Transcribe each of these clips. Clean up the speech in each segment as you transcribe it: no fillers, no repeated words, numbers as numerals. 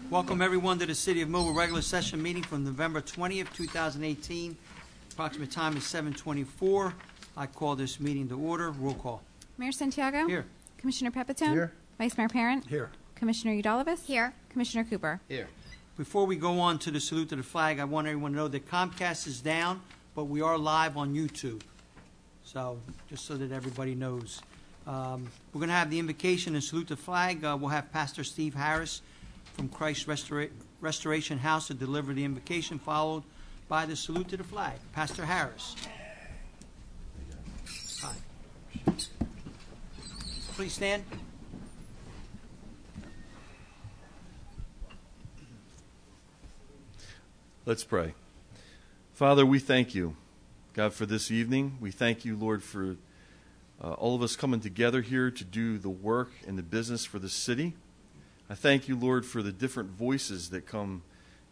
Welcome everyone to the City of Millville regular session meeting from November 20th, 2018. Approximate time is 7:24. I call this meeting to order. Roll call. Mayor Santiago? Here. Commissioner Pepitone? Here. Vice Mayor Parent? Here. Commissioner Udalvis? Here. Commissioner Cooper? Here. Before we go on to the salute to the flag, I want everyone to know that Comcast is down, but we are live on YouTube. So, just so that everybody knows. We're going to have the invocation and salute the flag. We'll have Pastor Steve Harris from Christ Restoration House to deliver the invocation, followed by the salute to the flag. Pastor Harris. Hi. Please stand. Let's pray. Father, we thank you, God, for this evening. We thank you, Lord, for all of us coming together here to do the work and the business for the city. I thank you, Lord, for the different voices that come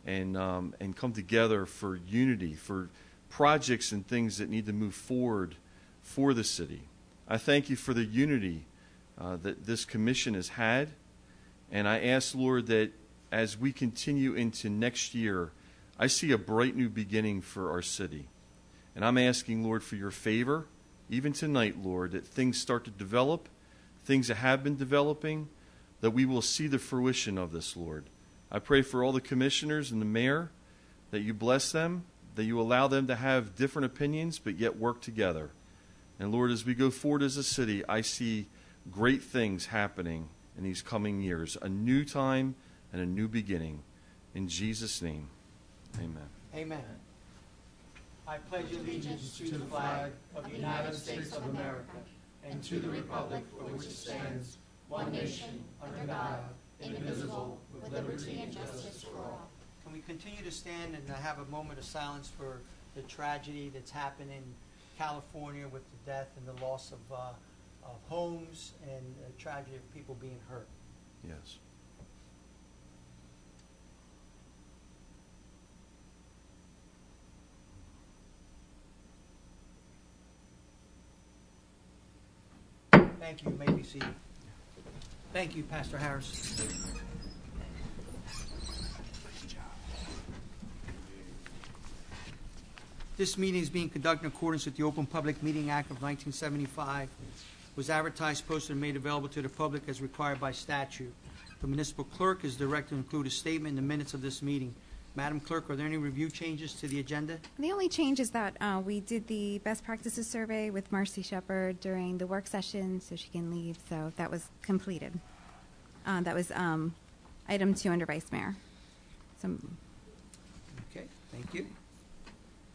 and come together for unity, for projects and things that need to move forward for the city. I thank you for the unity that this commission has had, and I ask, Lord, that as we continue into next year, I see a bright new beginning for our city. And I'm asking, Lord, for your favor, even tonight, Lord, that things start to develop, things that have been developing, that we will see the fruition of this, Lord. I pray for all the commissioners and the mayor, that you bless them, that you allow them to have different opinions, but yet work together. And Lord, as we go forward as a city, I see great things happening in these coming years, a new time and a new beginning. In Jesus' name, amen. Amen. I pledge allegiance to the flag of the United States of America and to the republic for which it stands, one nation, under God, indivisible, with liberty and justice for all. Can we continue to stand and have a moment of silence for the tragedy that's happened in California with the death and the loss of homes and the tragedy of people being hurt? Yes. Thank you. You may be seated. Thank you, Pastor Harris. This meeting is being conducted in accordance with the Open Public Meeting Act of 1975. Was advertised, posted, and made available to the public as required by statute. The municipal clerk is directed to include a statement in the minutes of this meeting. Madam Clerk, are there any review changes to the agenda? The only change is that we did the best practices survey with Marcy Shepard during the work session, so she can leave. So that was completed. That was item 2 under Vice Mayor. Okay, thank you.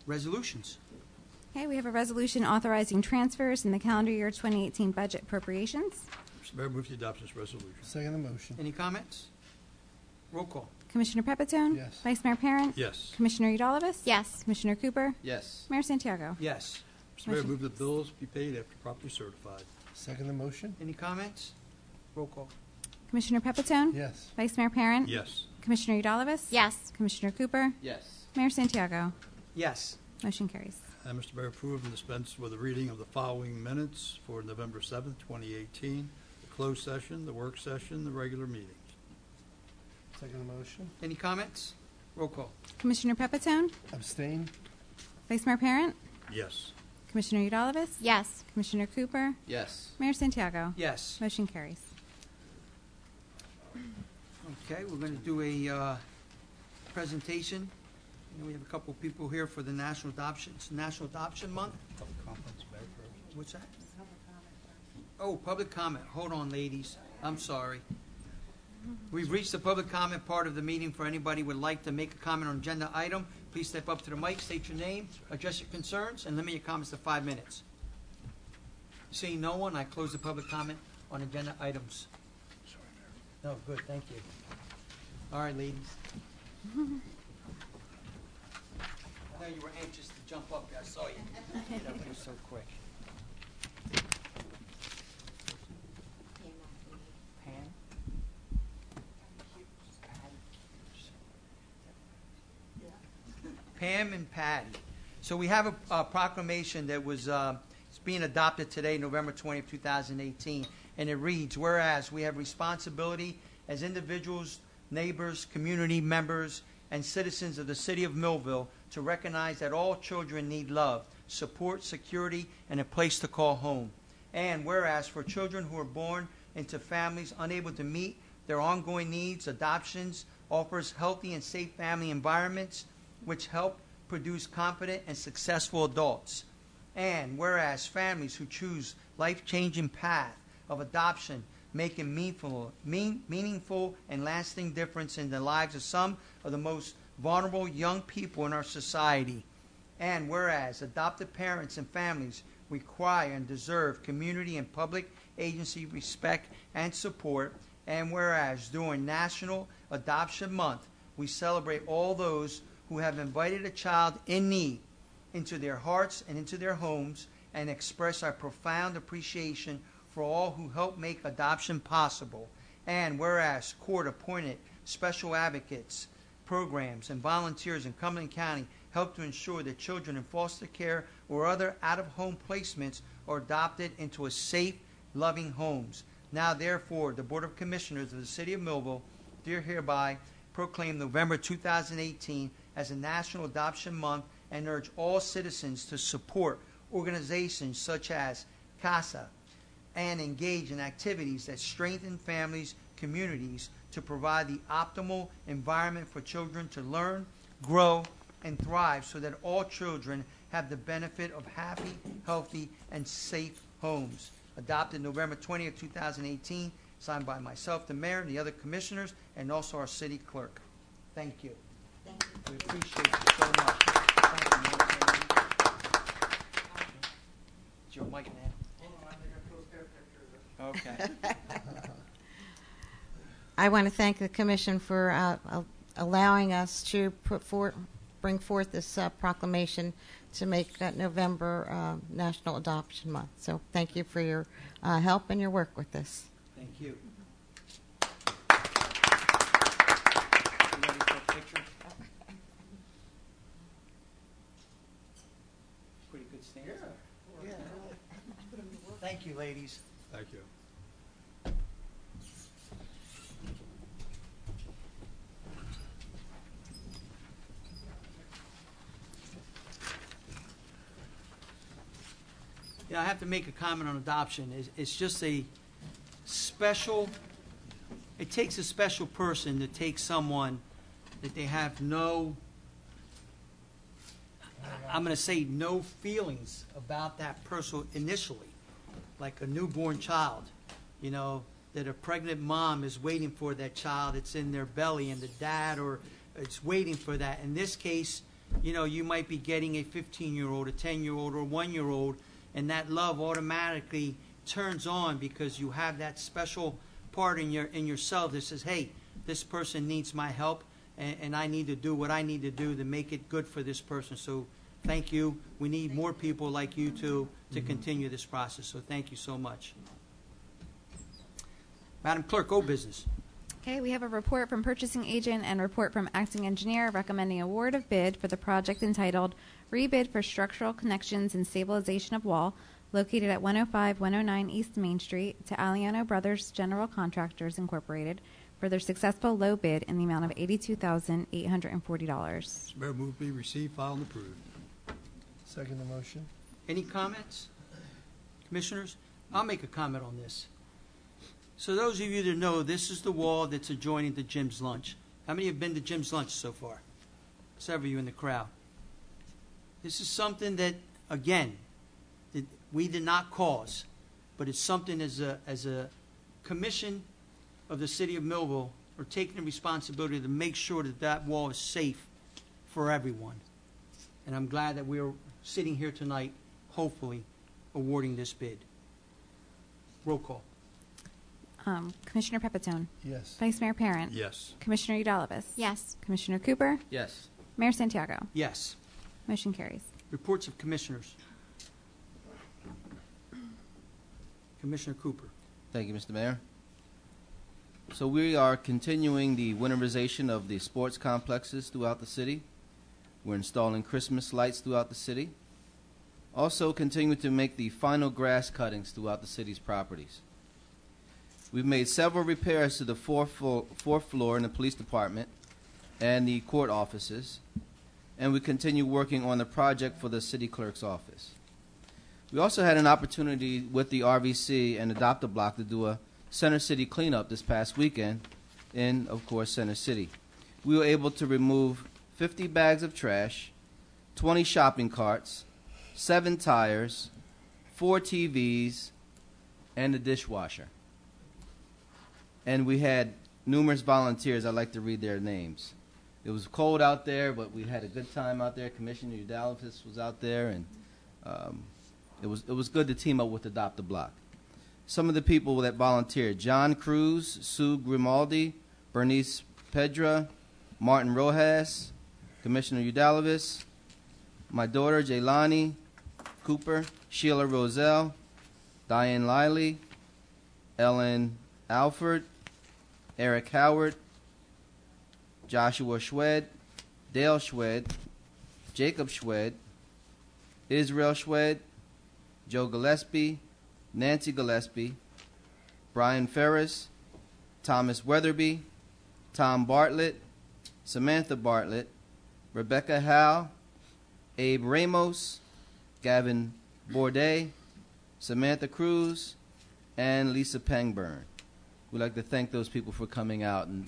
Resolutions. Okay, we have a resolution authorizing transfers in the calendar year 2018 budget appropriations. Mr. Mayor, move the adoption of this resolution. Second the motion. Any comments? Roll call. Commissioner Pepitone? Yes. Vice Mayor Parent? Yes. Commissioner Udalvis? Yes. Commissioner Cooper? Yes. Mayor Santiago? Yes. Mr. Mayor, Motion. move the bills be paid after properly certified. Second the motion. Any comments? Roll call. Commissioner Pepitone? Yes. Vice Mayor Parent? Yes. Commissioner Udalvis? Yes. Commissioner Cooper? Yes. Mayor Santiago? Yes. Motion carries. And Mr. Mayor, approve and dispense with the reading of the following minutes for November 7th, 2018, the closed session, the work session, the regular meetings. Second the motion. Any comments? Roll call. Commissioner Pepitone? Abstain. Vice Mayor Parent? Yes. Commissioner Udalvis? Yes. Commissioner Cooper? Yes. Mayor Santiago? Yes. Motion carries. Okay, we're going to do a presentation. And we have a couple of people here for the National Adoption. It's National Adoption Month. Public comments, Mayor, first. What's that? Oh, public comment. Hold on, ladies. I'm sorry. We've reached the public comment part of the meeting. For anybody who would like to make a comment on agenda item, please step up to the mic, state your name, address your concerns, and limit your comments to 5 minutes. Seeing no one, I close the public comment on agenda items. No, good, thank you. All right, ladies. I know you were anxious to jump up there. I saw you. Get up here so quick. Pam? Pam and Patty. So we have a proclamation that was it's being adopted today, November 20th, 2018, and it reads, whereas we have responsibility as individuals neighbors, community members, and citizens of the city of Millville to recognize that all children need love, support, security, and a place to call home. And whereas for children who are born into families unable to meet their ongoing needs, adoptions offers healthy and safe family environments which help produce confident and successful adults. And whereas families who choose life-changing path of adoption make a meaningful and lasting difference in the lives of some of the most vulnerable young people in our society. And whereas adopted parents and families require and deserve community and public agency respect and support. And whereas during National Adoption Month, we celebrate all those who have invited a child in need into their hearts and into their homes, and express our profound appreciation for all who help make adoption possible. And whereas court-appointed special advocates, programs, and volunteers in Cumberland County help to ensure that children in foster care or other out-of-home placements are adopted into a safe, loving homes. Now, therefore, the Board of Commissioners of the City of Millville do hereby proclaim November 2018 as a National Adoption Month and urge all citizens to support organizations such as CASA and engage in activities that strengthen families, communities to provide the optimal environment for children to learn, grow, and thrive so that all children have the benefit of happy, healthy, and safe homes. Adopted November 20th, 2018, signed by myself, the mayor, and the other commissioners, and also our city clerk. Thank you. Thank you. We appreciate you so much. Thank you, Mayor. Is your mic now? Okay. I want to thank the commission for allowing us to bring forth this proclamation to make November National Adoption Month. So thank you for your help and your work with this. Thank you. You ready for a picture? Pretty good stance. Yeah. Thank you, ladies. Thank you. You know, I have to make a comment on adoption. It's just a special, it takes a special person to take someone that they have no, I'm going to say no feelings about that person initially, like a newborn child, you know, that a pregnant mom is waiting for that child. It's in their belly, and the dad or it's waiting for that. In this case, you know, you might be getting a 15-year-old, a 10-year-old, or a 1-year-old, and that love automatically turns on because you have that special part in yourself that says, hey, this person needs my help, and I need to do what I need to do to make it good for this person. So thank you. We need more people like you to continue this process. So thank you so much. Madam Clerk, old business. Okay, we have a report from purchasing agent and report from acting engineer recommending award of bid for the project entitled Rebid for Structural Connections and Stabilization of Wall, located at 105-109 East Main Street, to Aliano Brothers General Contractors Incorporated for their successful low bid in the amount of $82,840. Mayor, move be received, filed, and approved. Second the motion. Any comments? Commissioners? I'll make a comment on this. So those of you that know, this is the wall that's adjoining the Jim's Lunch. How many have been to Jim's Lunch so far? Several of you in the crowd. This is something that, again, that we did not cause, but it's something as a commission of the city of Millville are taking the responsibility to make sure that that wall is safe for everyone. And I'm glad that we are sitting here tonight, hopefully, awarding this bid. Roll call. Commissioner Pepitone. Yes. Vice Mayor Parent. Yes. Commissioner Udalvis. Yes. Commissioner Cooper. Yes. Mayor Santiago. Yes. Motion carries. Reports of commissioners. Commissioner Cooper. Thank you, Mr. Mayor. So we are continuing the winterization of the sports complexes throughout the city. We're installing Christmas lights throughout the city. Also continuing to make the final grass cuttings throughout the city's properties. We've made several repairs to the fourth floor in the police department and the court offices, and we continue working on the project for the city clerk's office. We also had an opportunity with the RVC and Adopt-A-Block to do a Center City cleanup this past weekend in, of course, Center City. We were able to remove 50 bags of trash, 20 shopping carts, 7 tires, 4 TVs, and a dishwasher. And we had numerous volunteers. I'd like to read their names. It was cold out there, but we had a good time out there. Commissioner Udalvis was out there, and it was good to team up with Adopt-A-Block. Some of the people that volunteered: John Cruz, Sue Grimaldi, Bernice Pedra, Martin Rojas, Commissioner Udalvis, my daughter Jaylani Cooper, Sheila Roselle, Diane Liley, Ellen Alford, Eric Howard, Joshua Schwed, Dale Schwed, Jacob Schwed, Israel Schwed, Joe Gillespie, Nancy Gillespie, Brian Ferris, Thomas Weatherby, Tom Bartlett, Samantha Bartlett, Rebecca Howe, Abe Ramos, Gavin Bourdet, Samantha Cruz, and Lisa Pangburn. We'd like to thank those people for coming out and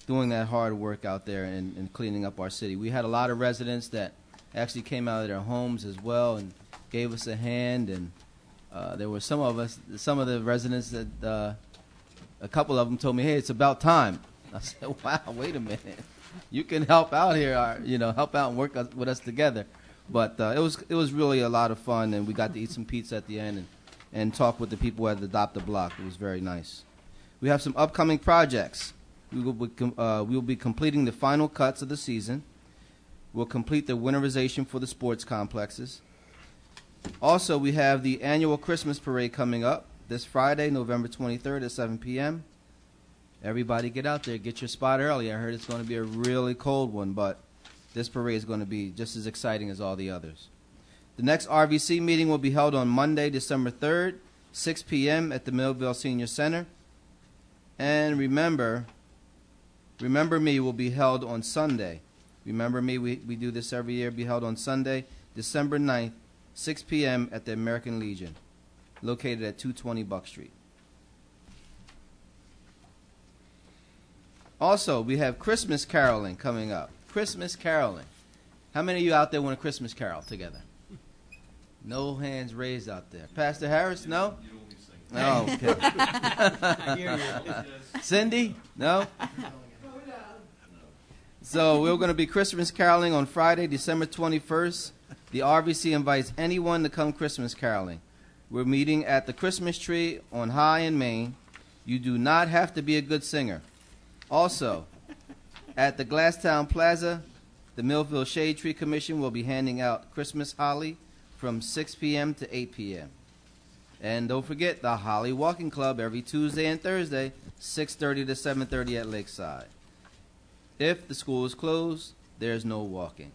doing that hard work out there and cleaning up our city. We had a lot of residents that actually came out of their homes as well and gave us a hand, and there were some of the residents that a couple of them told me, "Hey, it's about time." I said, "Wow, wait a minute. You can help out here, help out and work with us together." But it was really a lot of fun, and we got to eat some pizza at the end and talk with the people at Adopt-A-Block. It was very nice. We have some upcoming projects. We will be completing the final cuts of the season. We'll complete the winterization for the sports complexes. Also, we have the annual Christmas parade coming up this Friday, November 23rd at 7 p.m. Everybody get out there. Get your spot early. I heard it's going to be a really cold one, but this parade is going to be just as exciting as all the others. The next RVC meeting will be held on Monday, December 3rd, 6 p.m. at the Millville Senior Center. And Remember Me will be held on Sunday. Remember Me, we do this every year, be held on Sunday, December 9th, 6 p.m. at the American Legion, located at 220 Buck Street. Also, we have Christmas caroling coming up. Christmas caroling. How many of you out there want a Christmas carol together? No hands raised out there. Pastor Harris, no? Oh, okay. I hear you. Cindy, no? So we're going to be Christmas caroling on Friday, December 21st. The RVC invites anyone to come Christmas caroling. We're meeting at the Christmas tree on High in Maine. You do not have to be a good singer. Also, at the Glasstown Plaza, the Millville Shade Tree Commission will be handing out Christmas holly from 6 p.m. to 8 p.m. And don't forget the Holly Walking Club every Tuesday and Thursday, 6:30 to 7:30 at Lakeside. If the school is closed, there's no walking.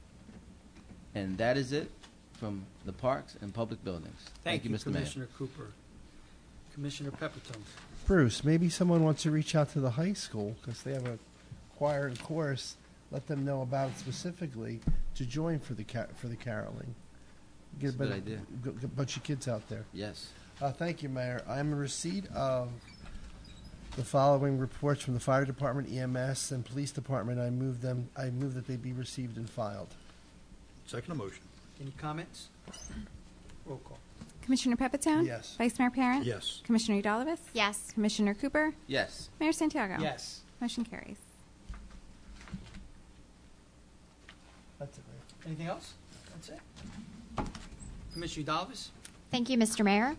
And that is it from the Parks and Public Buildings. Thank you, Mr. Commissioner Commissioner Cooper. Commissioner Pepitone. Bruce, maybe someone wants to reach out to the high school because they have a choir and chorus. Let them know about it specifically to join for the caroling. Get That's a good idea. A bunch of kids out there. Yes. Thank you, Mayor. I'm in receipt of the following reports from the Fire Department, EMS, and Police Department. I move that they be received and filed. Second motion. Any comments? Roll call. Commissioner Pepitone? Yes. Vice Mayor Parent? Yes. Commissioner Udalvis? Yes. Commissioner Cooper? Yes. Mayor Santiago? Yes. Motion carries. That's it, Mayor. Anything else? That's it. Commissioner Udalvis? Thank you, Mr. Mayor.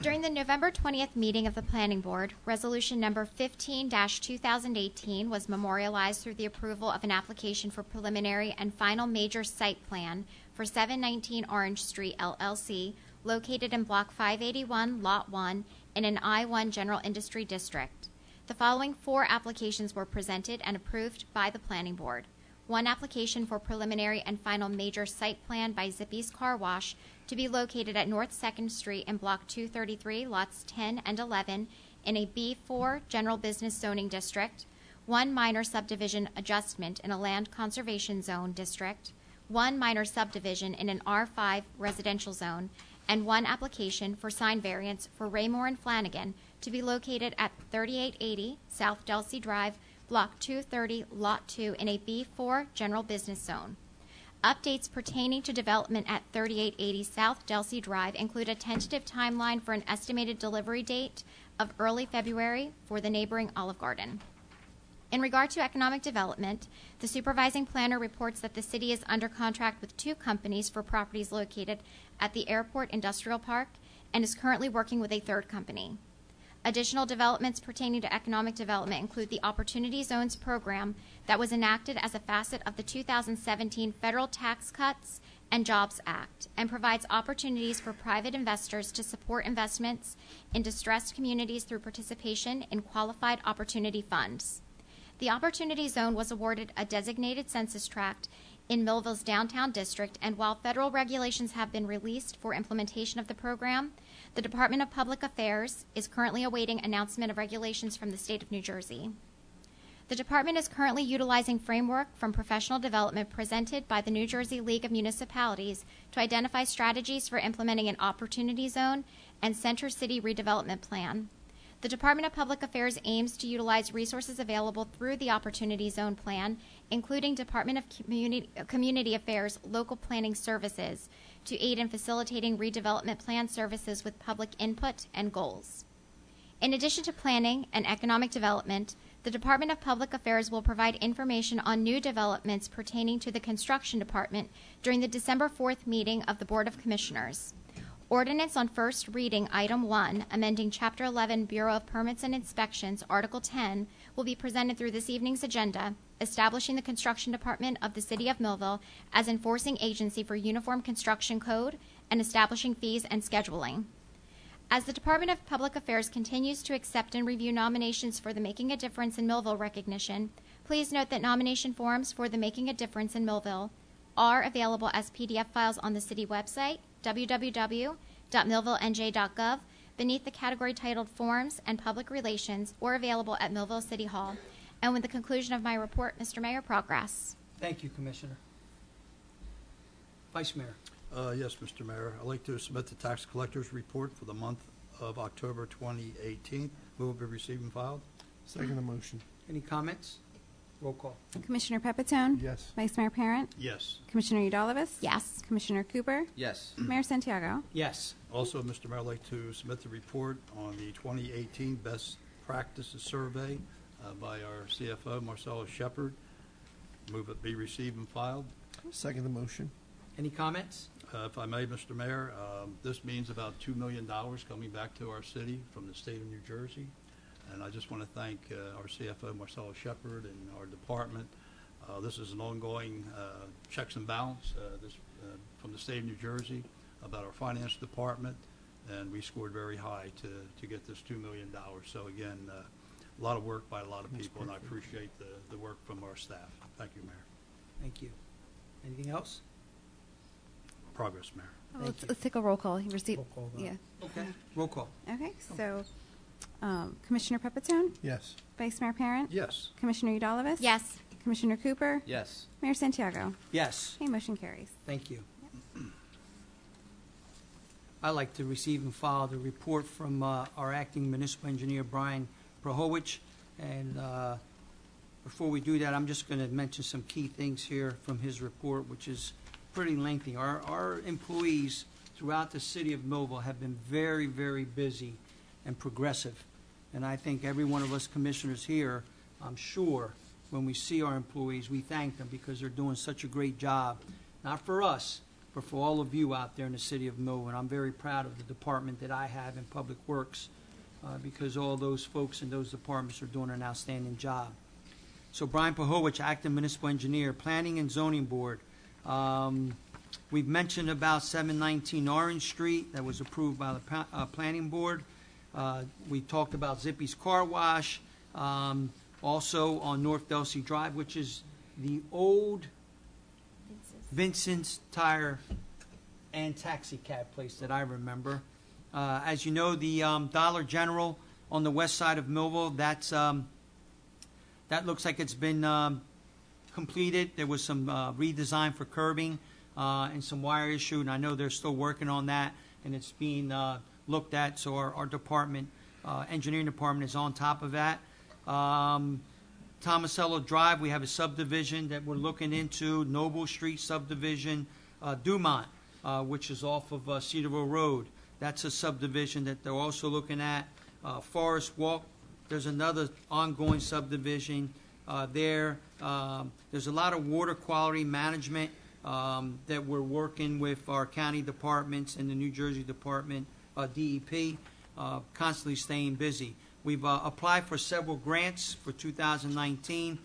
During the November 20th meeting of the Planning Board, Resolution Number 15-2018 was memorialized through the approval of an application for preliminary and final major site plan for 719 Orange Street, LLC, located in Block 581, Lot 1, in an I-1 General Industry District. The following 4 applications were presented and approved by the Planning Board. 1 application for preliminary and final major site plan by Zippy's Car Wash to be located at North 2nd Street in Block 233, lots 10 and 11, in a B4 general business zoning district, 1 minor subdivision adjustment in a land conservation zone district, 1 minor subdivision in an R5 residential zone, and 1 application for sign variance for Raymore and Flanagan to be located at 3880 South Delsey Drive, Block 230, Lot 2 in a B4 general business zone. Updates pertaining to development at 3880 South Delsey Drive include a tentative timeline for an estimated delivery date of early February for the neighboring Olive Garden. In regard to economic development, the supervising planner reports that the city is under contract with 2 companies for properties located at the Airport Industrial Park and is currently working with a 3rd company. Additional developments pertaining to economic development include the Opportunity Zones program that was enacted as a facet of the 2017 Federal Tax Cuts and Jobs Act and provides opportunities for private investors to support investments in distressed communities through participation in qualified opportunity funds. The Opportunity Zone was awarded a designated census tract in Millville's downtown district, and while federal regulations have been released for implementation of the program, the Department of Public Affairs is currently awaiting announcement of regulations from the state of New Jersey. The department is currently utilizing framework from professional development presented by the New Jersey League of Municipalities to identify strategies for implementing an Opportunity Zone and Center City redevelopment plan. The Department of Public Affairs aims to utilize resources available through the Opportunity Zone Plan, including Department of Community Affairs local planning services, to aid in facilitating redevelopment plan services with public input and goals. In addition to planning and economic development, the Department of Public Affairs will provide information on new developments pertaining to the Construction Department during the December 4th meeting of the Board of Commissioners. Ordinance on first reading, Item 1, amending Chapter 11, Bureau of Permits and Inspections, Article 10, will be presented through this evening's agenda, establishing the Construction Department of the City of Millville as enforcing agency for Uniform Construction Code and establishing fees and scheduling. As the Department of Public Affairs continues to accept and review nominations for the Making a Difference in Millville recognition, please note that nomination forms for the Making a Difference in Millville are available as PDF files on the city website, www.millvillenj.gov, beneath the category titled Forms and Public Relations, or available at Millville City Hall. And with the conclusion of my report, Mr. Mayor, progress. Thank you, Commissioner. Vice Mayor. Yes, Mr. Mayor. I'd like to submit the tax collector's report for the month of October 2018. Move be received and filed. Second the motion. Any comments? Roll call. Commissioner Pepitone? Yes. Vice Mayor Parent? Yes. Commissioner Udalvis? Yes. Commissioner Cooper? Yes. Mayor Santiago? Yes. Also, Mr. Mayor, I'd like to submit the report on the 2018 Best Practices Survey by our CFO, Marcella Shepard. Move it be received and filed. Second the motion. Any comments? If I may, Mr. Mayor, this means about $2 million coming back to our city from the state of New Jersey. And I just want to thank our CFO, Marcella Shepard, and our department. This is an ongoing checks and balance from the state of New Jersey about our finance department, and we scored very high to get this $2 million. So again, a lot of work by a lot of people, and I appreciate the work from our staff. Thank you, Mayor. Thank you. Anything else? Progress, Mayor. Let's take a roll call. He received. Roll call vote. Yeah. Okay. Roll call. Okay. So, Commissioner Pepitone? Yes. Vice Mayor Parent? Yes. Commissioner Udalvis? Yes. Commissioner Cooper? Yes. Mayor Santiago? Yes. Okay, motion carries. Thank you. I'd like to receive and file the report from our acting municipal engineer, Brian Prohowicz. And before we do that, I'm just going to mention some key things here from his report, which is pretty lengthy. Our employees throughout the city of Millville have been very, very busy and progressive. And I think every one of us commissioners here, I'm sure, when we see our employees, we thank them because they're doing such a great job, not for us, but for all of you out there in the city of Millville. And I'm very proud of the department that I have in Public Works because all those folks in those departments are doing an outstanding job. So Brian Prohowicz, acting municipal engineer, Planning and Zoning Board. We've mentioned about 719 Orange Street that was approved by the Planning Board. We talked about Zippy's Car Wash. Also on North Delsey Drive, which is the old Vincent's Tire and Taxi Cab place that I remember. As you know, the Dollar General on the west side of Millville. That looks like it's been completed. There was some redesign for curbing and some wire issue, and I know they're still working on that, and it's being looked at. So our department, engineering department, is on top of that. Tomasello Drive, we have a subdivision that we're looking into. Noble Street subdivision, Dumont, which is off of Cedarville Road. That's a subdivision that they're also looking at. Forest Walk, there's another ongoing subdivision there. There's a lot of water quality management that we're working with our county departments and the New Jersey Department, DEP, constantly staying busy. We've applied for several grants for 2019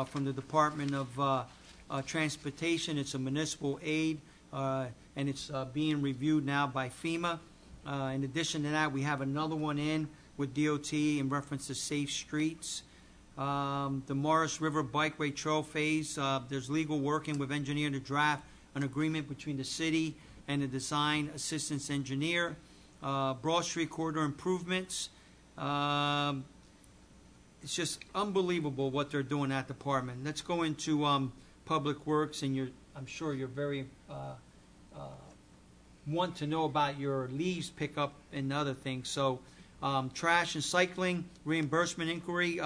from the Department of Transportation. It's a municipal aid, and it's being reviewed now by FEMA. In addition to that, we have another one in with DOT in reference to safe streets. The Morris River Bikeway Trail Phase, there's legal working with engineer to draft an agreement between the city and the design assistance engineer. Broad Street Corridor improvements. It's just unbelievable what they're doing at the department. Let's go into Public Works, and I'm sure you're very want to know about your leaves pickup and other things. So trash and cycling reimbursement inquiry.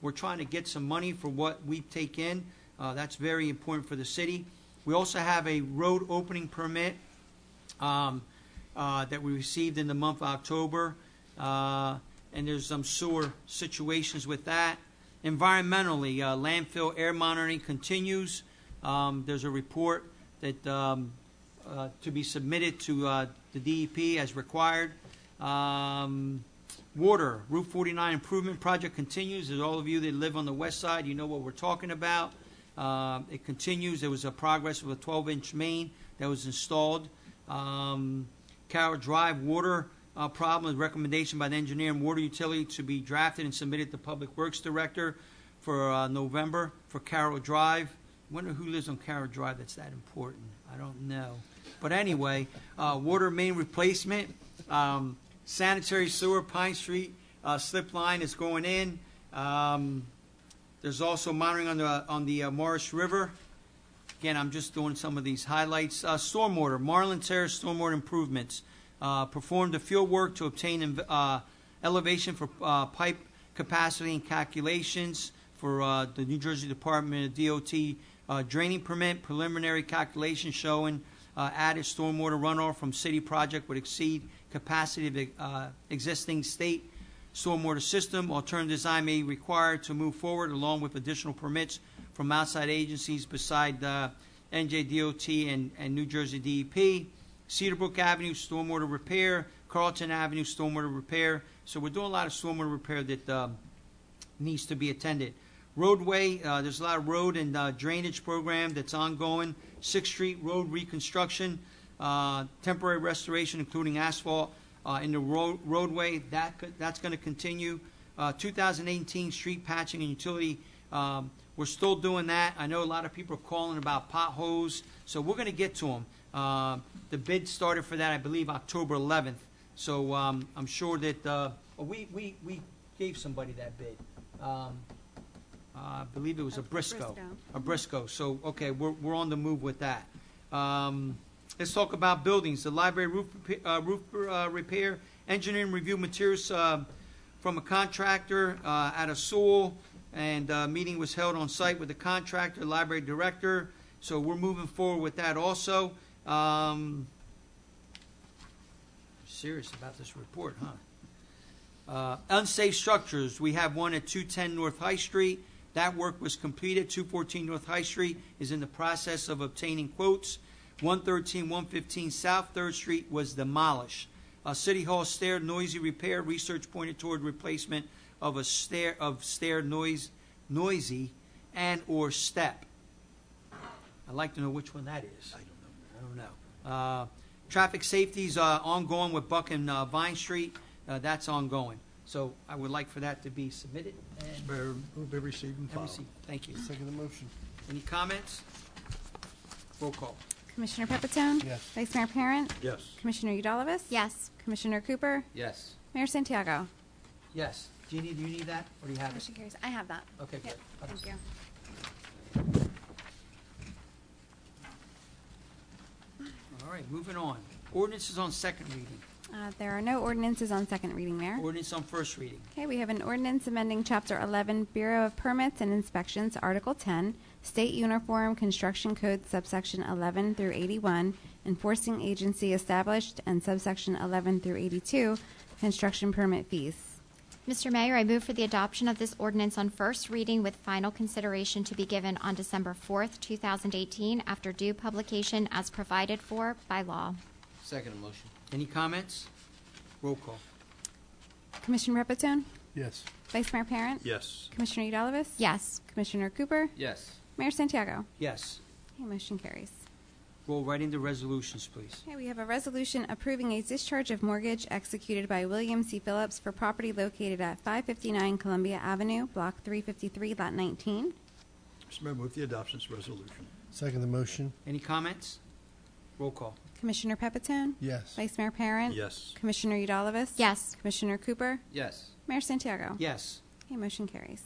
We're trying to get some money for what we take in. That's very important for the city. We also have a road opening permit that we received in the month of October. And there's some sewer situations with that. Environmentally, landfill air monitoring continues. There's a report that to be submitted to the DEP as required. Water, Route 49 improvement project continues. As all of you that live on the west side, you know what we're talking about. It continues. There was a progress with a 12-inch main that was installed. Carroll Drive water problem, recommendation by the engineer and water utility to be drafted and submitted to Public Works Director for November for Carroll Drive. I wonder who lives on Carroll Drive that's that important. I don't know. But anyway, water main replacement, sanitary sewer, Pine Street slip line is going in. There's also monitoring on the Morris River. Again, I'm just doing some of these highlights. Stormwater, Marlin Terrace stormwater improvements. Performed the field work to obtain elevation for pipe capacity and calculations for the New Jersey Department of DOT draining permit. Preliminary calculation showing added stormwater runoff from city project would exceed capacity of existing state stormwater system. Alternative design may be required to move forward along with additional permits from outside agencies beside NJDOT and New Jersey DEP. Cedarbrook Avenue stormwater repair, Carlton Avenue stormwater repair. So we're doing a lot of stormwater repair that needs to be attended. Roadway, there's a lot of road and drainage program that's ongoing. 6th Street road reconstruction, temporary restoration including asphalt in the roadway. That's going to continue. 2018 street patching and utility, we're still doing that. I know a lot of people are calling about potholes, so we're going to get to them. The bid started for that, I believe, October 11th. So I'm sure that we gave somebody that bid. I believe it was a Briscoe. A Briscoe. So okay, we're on the move with that. Let's talk about buildings. The library roof repair, engineering review materials from a contractor at a Sewell, and meeting was held on site with the contractor, library director. So we're moving forward with that also. Serious about this report, huh? Unsafe structures. We have one at 210 North High Street. That work was completed. 214 North High Street is in the process of obtaining quotes. 113, 115 South 3rd Street was demolished. City Hall stair noisy repair. Research pointed toward replacement of a stair noisy and or step. I'd like to know which one that is. I don't know. Traffic safety is ongoing with Buck and Vine Street. That's ongoing. So I would like for that to be submitted. Will be received and filed. Thank you. Second the motion. Any comments? Roll call. Commissioner Pepitone? Yes. Vice Mayor Parent? Yes. Commissioner Udalvis? Yes. Commissioner Cooper? Yes. Mayor Santiago? Yes. Jeannie, do you need that, or do you have it? Motion carries. I have that. Okay, good. Yep, thank you. All right, moving on. Ordinances on second reading. There are no ordinances on second reading, Mayor. Ordinance on first reading. Okay, we have an ordinance amending Chapter 11, Bureau of Permits and Inspections, Article 10, State Uniform Construction Code, subsection 11 through 81, enforcing agency established, and subsection 11 through 82, construction permit fees. Mr. Mayor, I move for the adoption of this ordinance on first reading with final consideration to be given on December 4th, 2018, after due publication as provided for by law. Second motion. Any comments? Roll call. Commissioner Repetone? Yes. Vice Mayor Parent? Yes. Commissioner Eudalovich? Yes. Commissioner Cooper? Yes. Mayor Santiago? Yes. Okay, motion carries. Roll right into resolutions, please. Okay, we have a resolution approving a discharge of mortgage executed by William C. Phillips for property located at 559 Columbia Avenue, Block 353, Lot 19. Mr. Mayor, move the adoption of this resolution. Second the motion. Any comments? Roll call. Commissioner Pepitone? Yes. Vice Mayor Parent? Yes. Commissioner Eudalovich? Yes. Commissioner Cooper? Yes. Mayor Santiago? Yes. Okay, motion carries.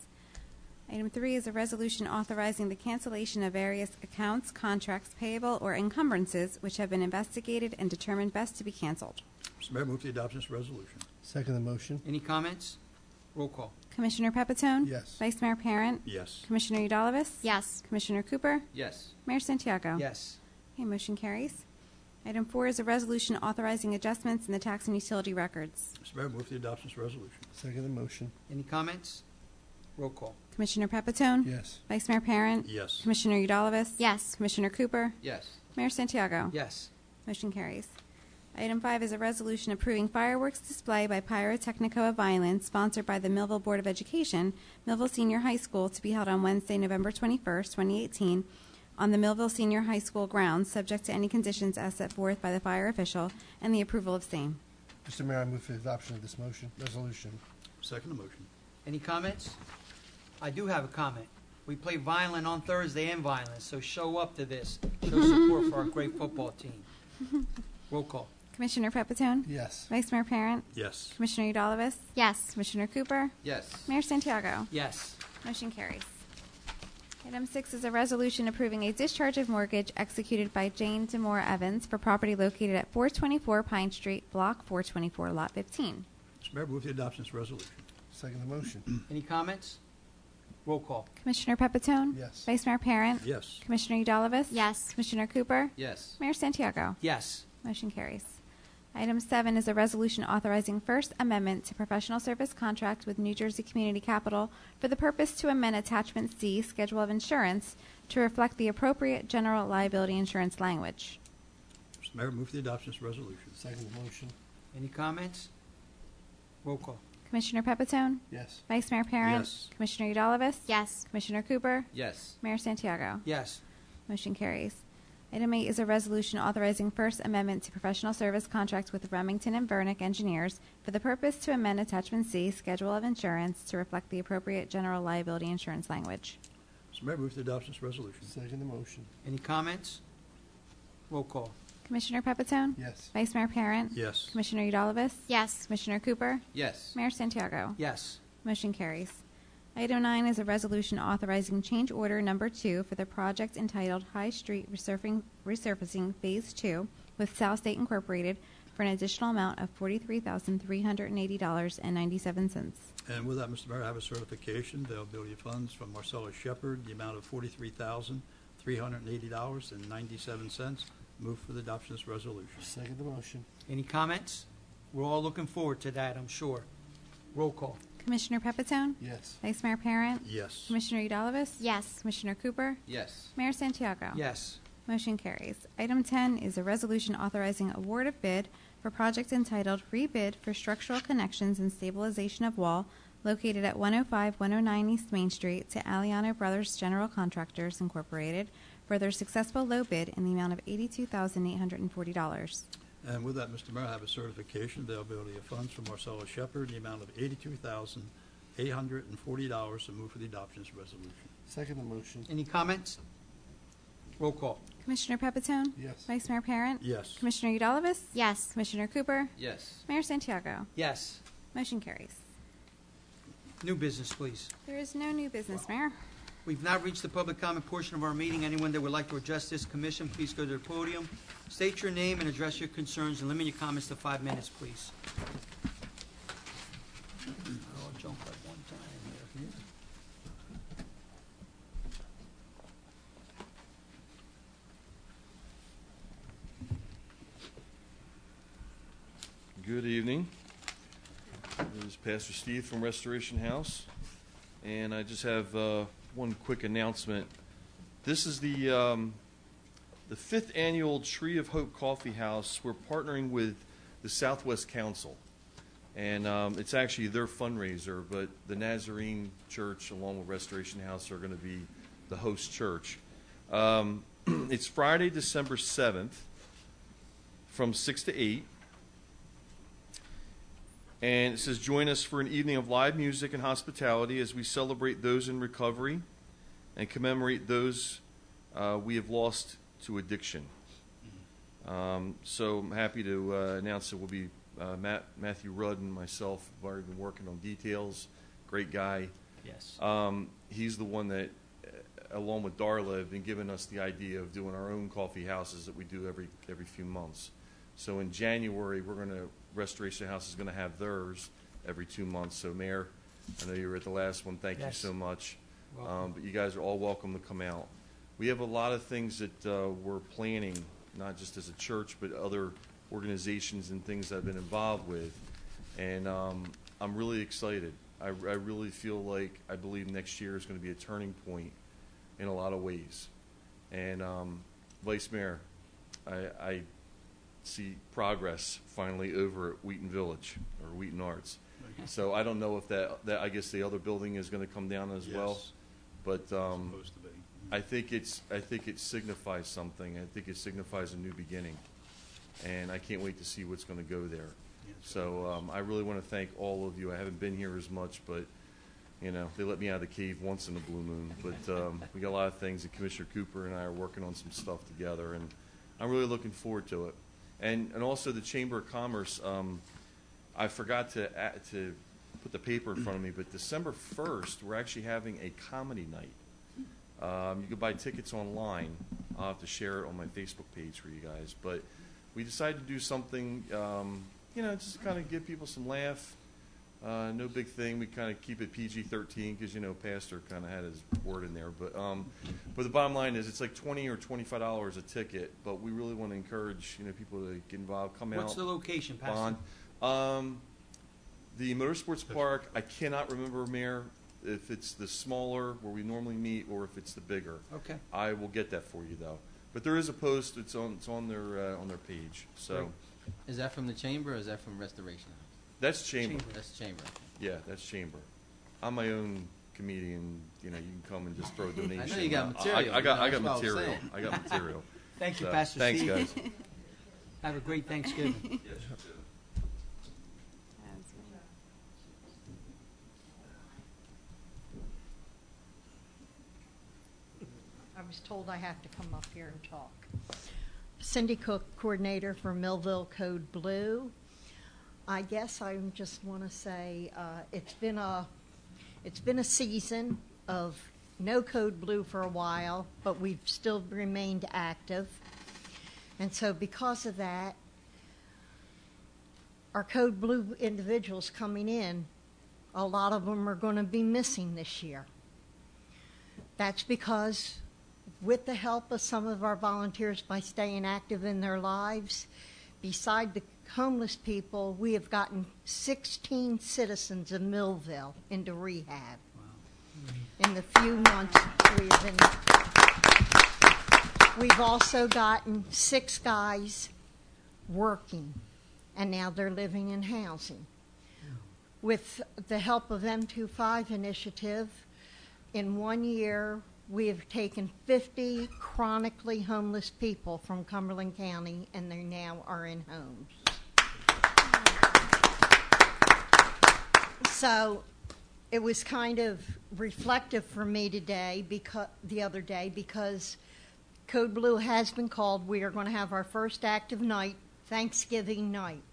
Item 3 is a resolution authorizing the cancellation of various accounts, contracts payable, or encumbrances which have been investigated and determined best to be canceled. Mr. Mayor, move the adoption of this resolution. Second the motion. Any comments? Roll call. Commissioner Pepitone? Yes. Vice Mayor Parent? Yes. Commissioner Eudalovich? Yes. Commissioner Cooper? Yes. Mayor Santiago? Yes. Okay, motion carries. Item 4 is a resolution authorizing adjustments in the tax and utility records. Mr. Mayor, move the adoption of this resolution. Second the motion. Any comments? Roll call. Commissioner Pepitone? Yes. Vice Mayor Parent? Yes. Commissioner Eudalovich? Yes. Commissioner Cooper? Yes. Mayor Santiago? Yes. Motion carries. Item 5 is a resolution approving fireworks display by Pyrotechnico of Violence, sponsored by the Millville Board of Education, Millville Senior High School, to be held on Wednesday, November 21st, 2018, on the Millville Senior High School grounds, subject to any conditions as set forth by the fire official and the approval of same. Mr. Mayor, I move for the adoption of this resolution. Second the motion. Any comments? I do have a comment. We play violin on Thursday and violin, so show up to this. Show support for our great football team. Roll call. Commissioner Pepitone? Yes. Vice Mayor Parent? Yes. Commissioner Eudalovich? Yes. Commissioner Cooper? Yes. Mayor Santiago? Yes. Motion carries. Item 6 is a resolution approving a discharge of mortgage executed by Jane DeMore Evans for property located at 424 Pine Street, Block 424, Lot 15. Mr. Mayor, move the adoption of this resolution. Second the motion. Any comments? Roll call. Commissioner Pepitone? Yes. Vice Mayor Parent? Yes. Commissioner Eudalovich? Yes. Commissioner Cooper? Yes. Mayor Santiago? Yes. Motion carries. Item 7 is a resolution authorizing First Amendment to professional service contract with New Jersey Community Capital for the purpose to amend Attachment C, Schedule of Insurance, to reflect the appropriate general liability insurance language. Mr. Mayor, move the adoption of this resolution. Second the motion. Any comments? Roll call. Commissioner Pepitone? Yes. Vice Mayor Parent? Yes. Commissioner Eudalovich? Yes. Commissioner Cooper? Yes. Mayor Santiago? Yes. Motion carries. Item 8 is a resolution authorizing First Amendment to professional service contracts with Remington and Vernick Engineers for the purpose to amend Attachment C, Schedule of Insurance, to reflect the appropriate general liability insurance language. Mr. Mayor, move the adoption of this resolution. Second the motion. Any comments? Roll call. Commissioner Pepitone? Yes. Vice Mayor Parent? Yes. Commissioner Eudalovich? Yes. Commissioner Cooper? Yes. Mayor Santiago? Yes. Motion carries. Item 9 is a resolution authorizing change order number 2 for the project entitled High Street Resurfacing Phase 2 with South State Incorporated for an additional amount of $43,380.97. And with that, Mr. Mayor, I have a certification, availability of funds from Marcella Shepard, the amount of $43,380.97. Move for the adoption of this resolution. Second the motion. Any comments? We're all looking forward to that, I'm sure. Roll call. Commissioner Pepitone? Yes. Vice Mayor Parent? Yes. Commissioner Eudalovich? Yes. Commissioner Cooper? Yes. Mayor Santiago? Yes. Motion carries. Item 10 is a resolution authorizing award of bid for project entitled Rebid for Structural Connections and Stabilization of Wall located at 105-109 East Main Street to Aliano Brothers General Contractors, Incorporated, for their successful low bid in the amount of $82,840. And with that, Mr. Mayor, I have a certification, availability of funds from Marcella Shepard, the amount of $82,840. Move for the adoption of this resolution. Second the motion. Any comments? Roll call. Commissioner Pepitone? Yes. Vice Mayor Parent? Yes. Commissioner Eudalovich? Yes. Commissioner Cooper? Yes. Mayor Santiago? Yes. Motion carries. New business, please. There is no new business, Mayor. We've now reached the public comment portion of our meeting. Anyone that would like to address this commission, please go to the podium. State your name and address your concerns, and limit your comments to 5 minutes, please. I'll jump at one time here. Good evening. This is Pastor Steve from Restoration House, and I just have one quick announcement. This is the 5th annual Tree of Hope Coffee House. We're partnering with the Southwest Council, and it's actually their fundraiser, but the Nazarene Church along with Restoration House are going to be the host church. It's Friday, December 7th from 6 to 8. And it says, join us for an evening of live music and hospitality as we celebrate those in recovery and commemorate those we have lost to addiction. So I'm happy to announce that we'll be Matthew Rudd and myself have already been working on details. Great guy. Yes. He's the one that, along with Darla, have been giving us the idea of doing our own coffee houses that we do every few months. So in January, Restoration House is going to have theirs every 2 months. So, Mayor, I know you were at the last one. Thank you so much. But you guys are all welcome to come out. We have a lot of things that we're planning, not just as a church, but other organizations and things that I've been involved with. And I'm really excited. I really feel like I believe next year is going to be a turning point in a lot of ways. And Vice Mayor, I see progress finally over at Wheaton Village or Wheaton Arts. So I don't know if that I guess the other building is going to come down as well, but Supposed to be. I think it signifies something. I think it signifies a new beginning, and I can't wait to see what's going to go there. So I really want to thank all of you. I haven't been here as much, but you know they let me out of the cave once in a blue moon. But we got a lot of things, and Commissioner Cooper and I are working on some stuff together, and I'm really looking forward to it. And also the Chamber of Commerce, I forgot to put the paper in front of me, but December 1st, we're actually having a comedy night. You can buy tickets online. I'll have to share it on my Facebook page for you guys. But we decided to do something, just to kind of give people some laugh. No big thing. We kind of keep it PG-13 because, Pastor kind of had his word in there. But the bottom line is it's like $20 or $25 a ticket. But we really want to encourage, people to get involved, come out. What's the location, Pastor? The Motorsports Park, I cannot remember, Mayor, if it's the smaller where we normally meet or if it's the bigger. Okay. I will get that for you, though. But there is a post. It's on their page. So. Is that from the Chamber or is that from Restoration? That's Chamber. That's Chamber. Yeah, that's Chamber. I'm my own comedian. You can come and just throw a donation. I know you got material. I got That's what I was material. saying. I got material. Thank you, So, Pastor thanks, Steve. guys. Have a great Thanksgiving. Yes, you too. I was told I have to come up here and talk. Cindy Cook, coordinator for Millville Code Blue. I guess I just want to say it's been a season of no Code Blue for a while, but we've still remained active. And so because of that, our Code Blue individuals coming in, a lot of them are going to be missing this year. That's because with the help of some of our volunteers by staying active in their lives, beside the homeless people, we have gotten 16 citizens of Millville into rehab. In the few months we've also gotten 6 guys working, and now they're living in housing. With the help of M25 initiative, in 1 year, we have taken 50 chronically homeless people from Cumberland County, and they now are in homes. So it was kind of reflective for me the other day, because Code Blue has been called. We are going to have our first active night, Thanksgiving night.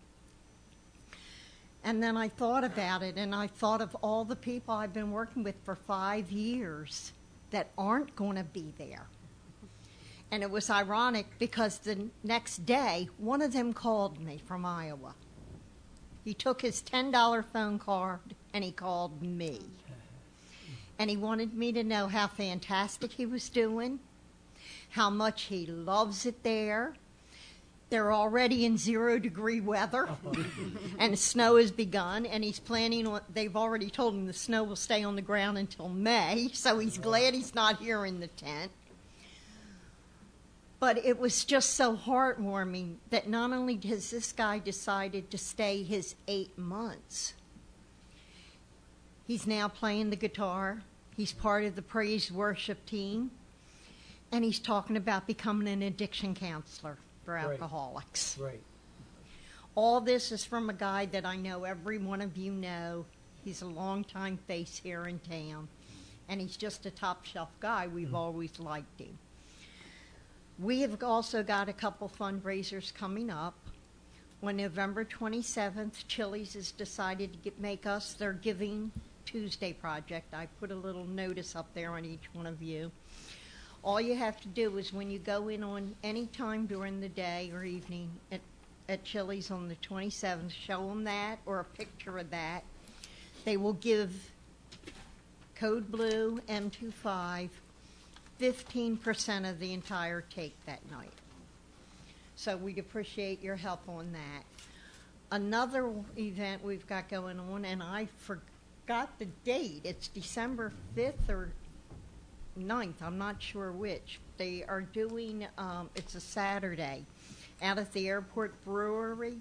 And then I thought about it, and I thought of all the people I've been working with for 5 years that aren't going to be there. And it was ironic because the next day, one of them called me from Iowa. He took his $10 phone card and he called me. And he wanted me to know how fantastic he was doing, how much he loves it there. They're already in 0-degree weather, and snow has begun, and he's planning on, they've already told him the snow will stay on the ground until May, so he's glad he's not here in the tent. But it was just so heartwarming that not only has this guy decided to stay his 8 months, he's now playing the guitar, he's part of the praise worship team, and he's talking about becoming an addiction counselor for alcoholics. Right. All this is from a guy that I know every one of you know. He's a longtime face here in town, and he's just a top-shelf guy. We've always liked him. We have also got a couple fundraisers coming up. On November 27th, Chili's has decided to make us their Giving Tuesday project. I put a little notice up there on each one of you. All you have to do is when you go in on any time during the day or evening at Chili's on the 27th, show them that or a picture of that. They will give Code Blue M25 15% of the entire take that night. So we'd appreciate your help on that. Another event we've got going on, and I forgot the date. It's December 5th or 9th, I'm not sure which. They are doing, it's a Saturday, out at the airport brewery.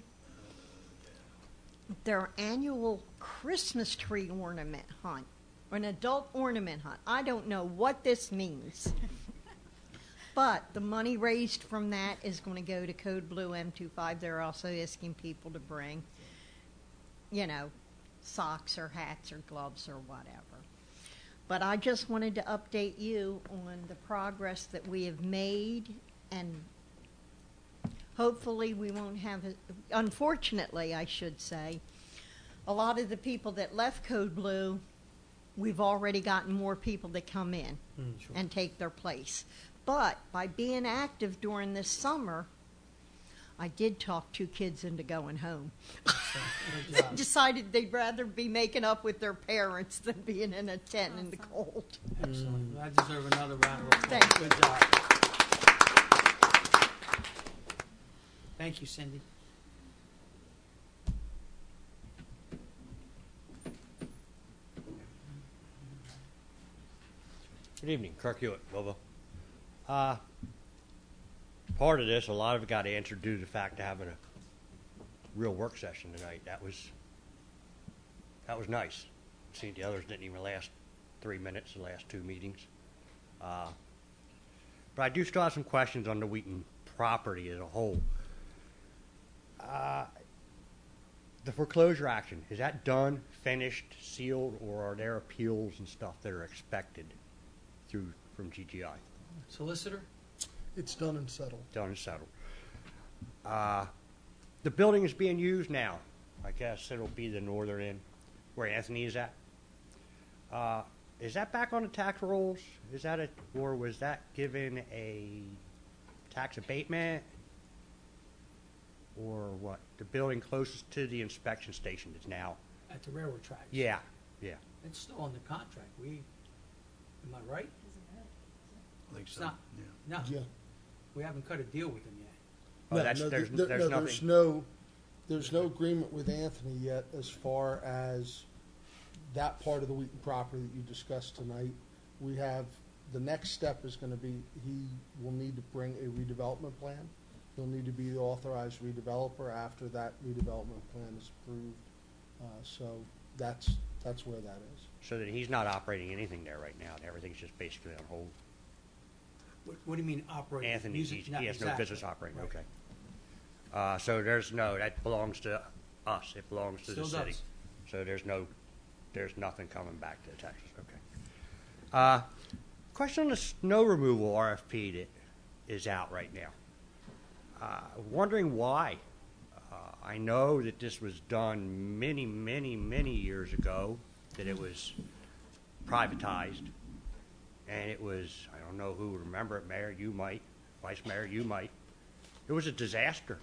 Their annual Christmas tree ornament hunt, or an adult ornament hunt. I don't know what this means. But the money raised from that is going to go to Code Blue M25. They're also asking people to bring, socks or hats or gloves or whatever. But I just wanted to update you on the progress that we have made, and hopefully we won't have, unfortunately I should say, a lot of the people that left Code Blue, we've already gotten more people that come in and take their place. But by being active during this summer, I did talk 2 kids into going home. They decided they'd rather be making up with their parents than being in a tent in the cold. Excellent. I deserve another round of applause. Thank you. Good job. Thank you, Cindy. Good evening, Kirk Hewitt, Millville. Part of this, a lot of it got answered due to the fact of having a real work session tonight. That was nice. See, the others didn't even last 3 minutes, the last 2 meetings. But I do still have some questions on the Wheaton property as a whole. The foreclosure action, is that done, finished, sealed, or are there appeals and stuff that are expected from GTI? Solicitor? It's done and settled. Done and settled. The building is being used now. I guess it'll be the northern end where Anthony is at. Is that back on the tax rolls? Is that or was that given a tax abatement? Or what? The building closest to the inspection station is now. At the railroad tracks. Yeah. It's still on the contract. Am I right? I think It's so. not. Yeah. No. Yeah. We haven't cut a deal with them yet. Oh, there's nothing. There's no agreement with Anthony yet as far as that part of the Wheaton property that you discussed tonight. We have, the next step is going to be, he will need to bring a redevelopment plan. He'll need to be the authorized redeveloper after that redevelopment plan is approved. So that's where that is. So that he's not operating anything there right now. Everything's just basically on hold. What do you mean operating? Anthony, he has no business operating. Right. Okay. So that belongs to us. It belongs to Still the city. does. So there's nothing coming back to the Texas. Okay. Question on the snow removal RFP that is out right now. Wondering why I know that this was done many, many, many years ago, that it was privatized. And it was, I don't know who would remember it, Mayor, you might, Vice Mayor, you might. It was a disaster.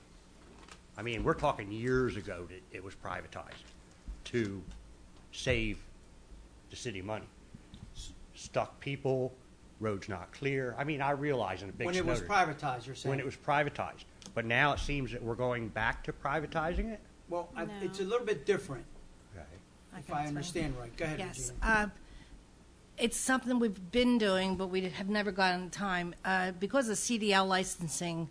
I mean, we're talking years ago that it was privatized to save the city money. Stuck people, roads not clear. I mean, I realize in a big When it was snowdrift. privatized, you're saying? When it was privatized. But now it seems that we're going back to privatizing it? Well, No. it's a little bit different, Okay. if I understand right. Go ahead, Yes. Regina. It's something we've been doing, but we have never gotten time. Because of CDL licensing,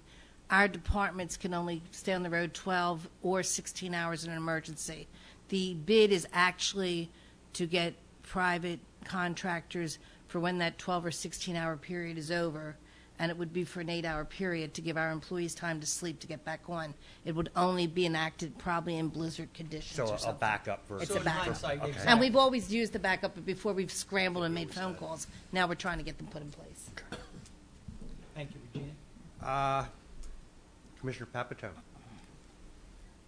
our departments can only stay on the road 12 or 16 hours in an emergency. The bid is actually to get private contractors for when that 12 or 16-hour period is over, and it would be for an 8-hour period to give our employees time to sleep to get back on. It would only be enacted probably in blizzard conditions So or a something. backup for... It's So a in backup. hindsight, Okay. exactly. And we've always used the backup, but before we've scrambled and made phone calls. Now we're trying to get them put in place. Thank you, Regina. Commissioner Papatone,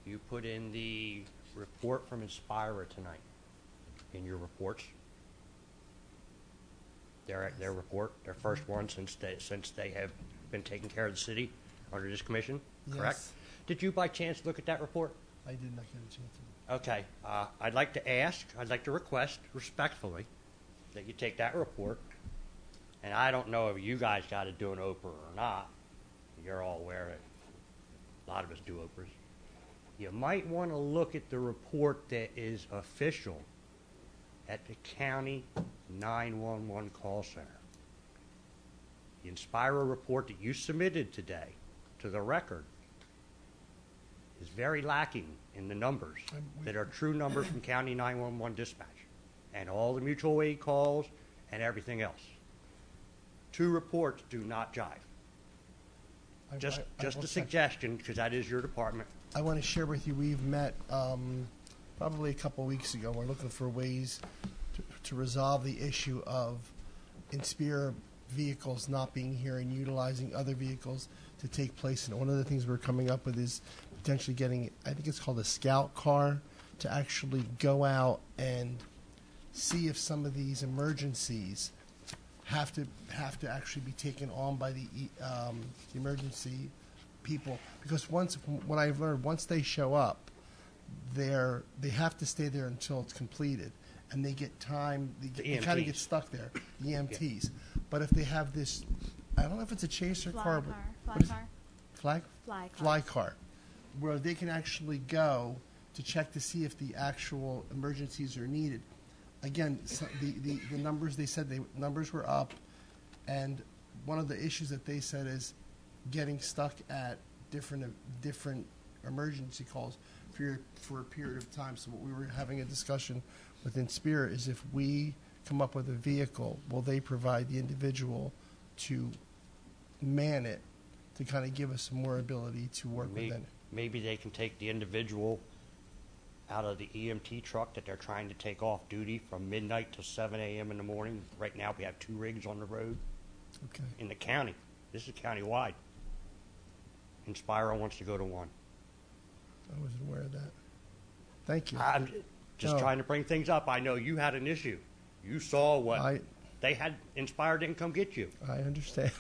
you put in the report from Inspira tonight in your reports. Their report, their first one since they have been taking care of the city under this commission, correct? Yes. Did you by chance look at that report? I did not get a chance to. Okay, I'd like to request respectfully that you take that report, and I don't know if you guys got to do an Oprah or not. You're all aware that a lot of us do Oprahs. You might want to look at the report that is official at the county 911 call center. The Inspira report that you submitted today to the record is very lacking in the numbers that are true numbers from county 911 dispatch and all the mutual aid calls and everything else. Two reports do not jive. Just a suggestion, because that is your department. I want to share with you, we've met probably a couple weeks ago. We're looking for ways to resolve the issue of Inspira vehicles not being here and utilizing other vehicles to take place. And one of the things we're coming up with is potentially getting, I think it's called a scout car, to actually go out and see if some of these emergencies have to actually be taken on by the emergency people, because what I've learned, once they show up, they have to stay there until it's completed, and they get time. They kind of get stuck there, the EMTs. Yeah. But if they have this, I don't know if it's a chaser car, but fly car, where they can actually go to check to see if the actual emergencies are needed. Again, so the numbers, they said numbers were up, and one of the issues that they getting stuck at different emergency calls for a period of time. So what we were having a discussion with Inspira is, if we come up with a vehicle, will they provide the individual to man it, to kind of give us some more ability to work with it. Maybe they can take the individual out of the EMT truck that they're trying to take off duty from midnight till 7 a.m. in the morning. Right now we have 2 rigs on the road in the county. This is county-wide. Inspira wants to go to 1. I wasn't aware of that. Thank you. I'm just trying to bring things up. I know you had an issue. You saw what they had. Inspira didn't come get you. I understand.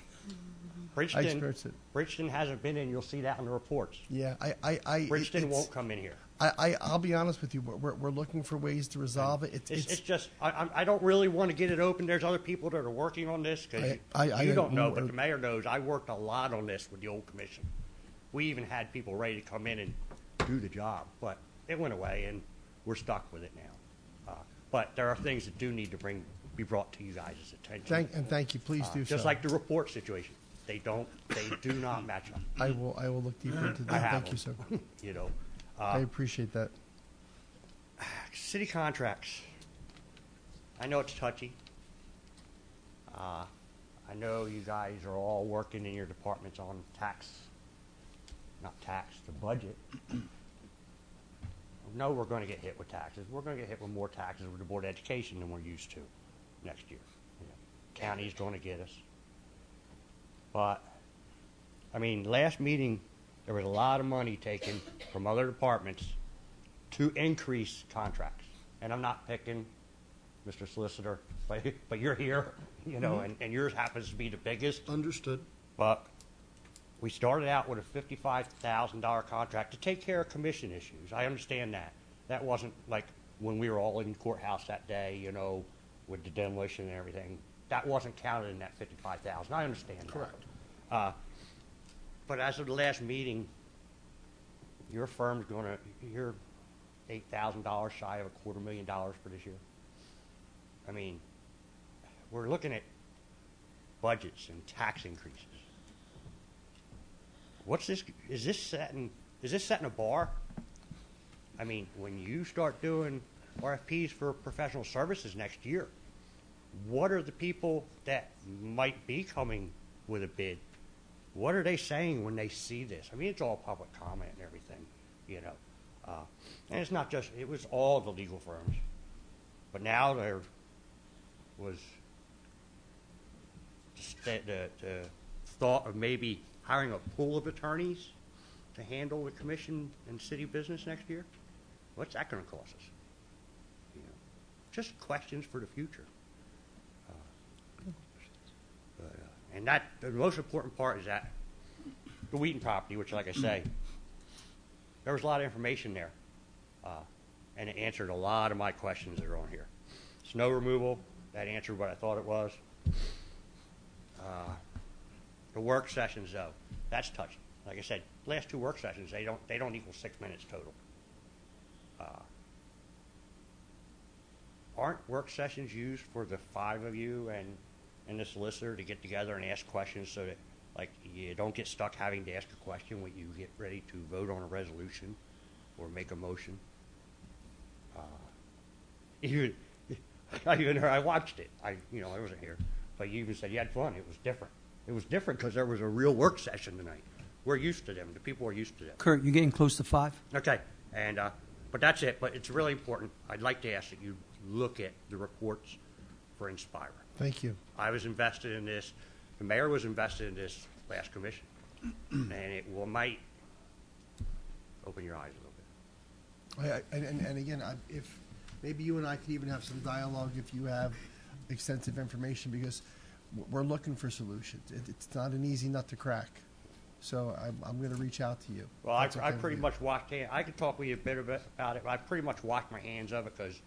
Bridgeton, I experienced it. Bridgeton hasn't been in. You'll see that in the reports. Yeah, Bridgeton won't come in here. I'll be honest with you. We're looking for ways to resolve it. It's just I don't really want to get it open. There's other people that are working on this, because you don't know, but the mayor knows. I worked a lot on this with the old commission. We even had people ready to come in and do the job, but it went away, and we're stuck with it now. But there are things that do need to be brought to you guys' attention. Thank you. Please do so. Just like the report situation. They do not match up. I will look deeper into that. Thank you, sir. You know, I appreciate that. City contracts. I know it's touchy. I know you guys are all working in your departments on the budget. No, we're going to get hit with taxes. We're going to get hit with more taxes with the Board of Education than we're used to next year. County's going to get us. But, I mean, last meeting, there was a lot of money taken from other departments to increase contracts. And I'm not picking Mr. Solicitor, but you're here, you know, and yours happens to be the biggest. Understood. But we started out with a $55,000 contract to take care of commission issues. I understand that. That wasn't like when we were all in courthouse that day, you know, with the demolition and everything. That wasn't counted in that $55,000. I understand that. Correct. But as of the last meeting, your firm's you're $8,000 shy of $250,000 for this year. I mean, we're looking at budgets and tax increases. What's this? Is this setting a bar? I mean, when you start doing RFPs for professional services next year, what are the people that might be coming with a bid? What are they saying when they see this? I mean, it's all public comment and everything, you know. And it's not just, it was all the legal firms. But now there was the thought of maybe hiring a pool of attorneys to handle the commission and city business next year. What's that going to cost us? You know, just questions for the future. And that the most important part is that the Wheaton property, which, like I say, there was a lot of information there, and it answered a lot of my questions that are on here. Snow removal, that answered what I thought it was. The work sessions, though, that's touchy. Like I said, last two work sessions, they don't equal 6 minutes total. Aren't work sessions used for the five of you and the solicitor to get together and ask questions so that, like, you don't get stuck having to ask a question when you get ready to vote on a resolution or make a motion? I watched it. I wasn't here, but you even said you had fun. It was different. It was different because there was a real work session tonight. We're used to them. The people are used to them. Kurt, you're getting close to 5. Okay, and but that's it. But it's really important. I'd like to ask that you look at the reports for Inspire. Thank you. I was invested in this. The mayor was invested in this last commission, and it might open your eyes a little bit. And again, if maybe you and I could even have some dialogue if you have extensive information, because we're looking for solutions. It's not an easy nut to crack. So I'm going to reach out to you. Well, I pretty much washed hands. I could talk with you a bit about it, but I pretty much washed my hands of it because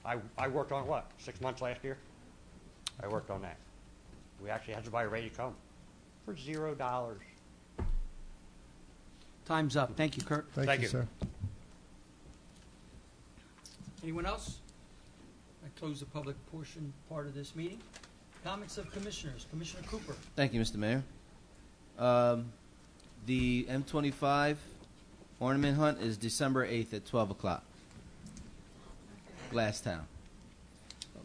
I worked on it, 6 months last year? I worked on that. We actually had somebody ready to come for $0. Time's up. Thank you, Kurt. Thank you, sir. Anyone else? I close the public portion part of this meeting. Comments of commissioners. Commissioner Cooper. Thank you, Mr. Mayor. The M25 ornament hunt is December 8th at 12 o'clock. Glasstown.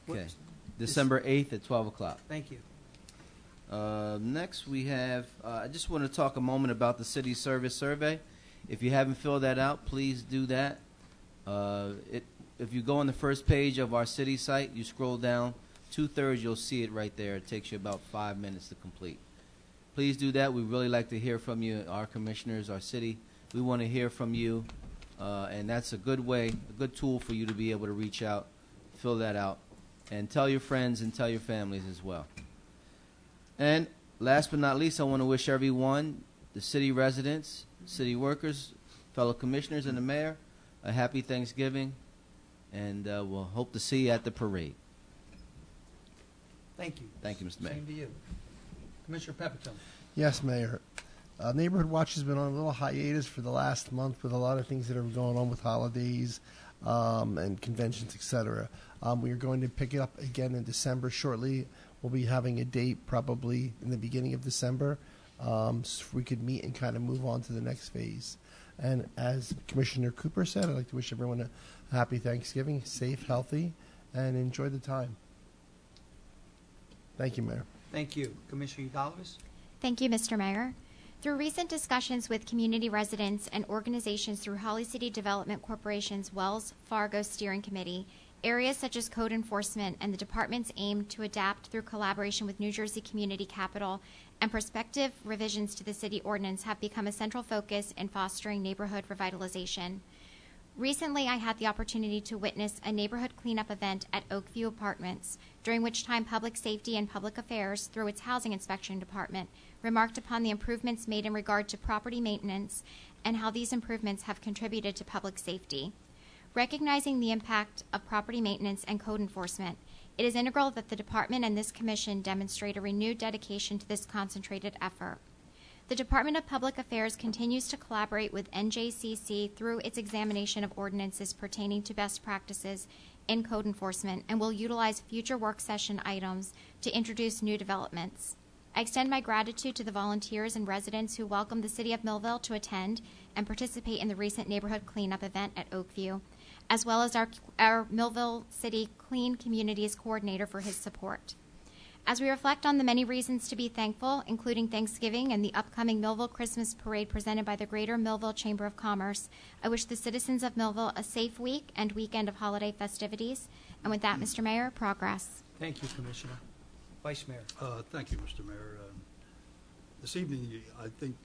Okay. December 8th at 12 o'clock. Thank you. Next, we have, I just want to talk a moment about the city service survey. If you haven't filled that out, please do that. If you go on the first page of our city site, you scroll down 2/3, you'll see it right there. It takes you about 5 minutes to complete. Please do that. We'd really like to hear from you, our commissioners, our city. We want to hear from you, and that's a good way, a good tool for you to be able to reach out, fill that out, and tell your friends and tell your families as well. And last but not least, I want to wish everyone, the city residents, city workers, fellow commissioners, and the mayor, a happy Thanksgiving, and we'll hope to see you at the parade. Thank you. Thank you, Mr. Mayor. Same to you. Commissioner Pepitone. Yes, Mayor. Neighborhood Watch has been on a little hiatus for the last month with a lot of things that are going on with holidays and conventions, etc. We are going to pick it up again in December shortly. We'll be having a date probably in the beginning of December, so we could meet and kind of move on to the next phase. And as Commissioner Cooper said, I'd like to wish everyone a happy Thanksgiving, safe, healthy, and enjoy the time. Thank you, Mayor. Thank you. Commissioner Udalvis. Thank you, Mr. Mayor. Through recent discussions with community residents and organizations through Holly City Development Corporation's Wells Fargo Steering Committee Areas such as code enforcement and the department's aim to adapt through collaboration with New Jersey Community Capital and prospective revisions to the city ordinance have become a central focus in fostering neighborhood revitalization. Recently, I had the opportunity to witness a neighborhood cleanup event at Oakview Apartments, during which time Public Safety and Public Affairs, through its Housing Inspection Department, remarked upon the improvements made in regard to property maintenance and how these improvements have contributed to public safety. Recognizing the impact of property maintenance and code enforcement, it is integral that the department and this commission demonstrate a renewed dedication to this concentrated effort. The Department of Public Affairs continues to collaborate with NJCC through its examination of ordinances pertaining to best practices in code enforcement and will utilize future work session items to introduce new developments. I extend my gratitude to the volunteers and residents who welcomed the City of Millville to attend and participate in the recent neighborhood cleanup event at Oakview, as well as our Millville City Clean Communities Coordinator for his support. As we reflect on the many reasons to be thankful, including Thanksgiving and the upcoming Millville Christmas Parade presented by the Greater Millville Chamber of Commerce, I wish the citizens of Millville a safe week and weekend of holiday festivities. And with that, Mr. Mayor, progress. Thank you, Commissioner. Vice Mayor. Thank you, Mr. Mayor. This evening, I think,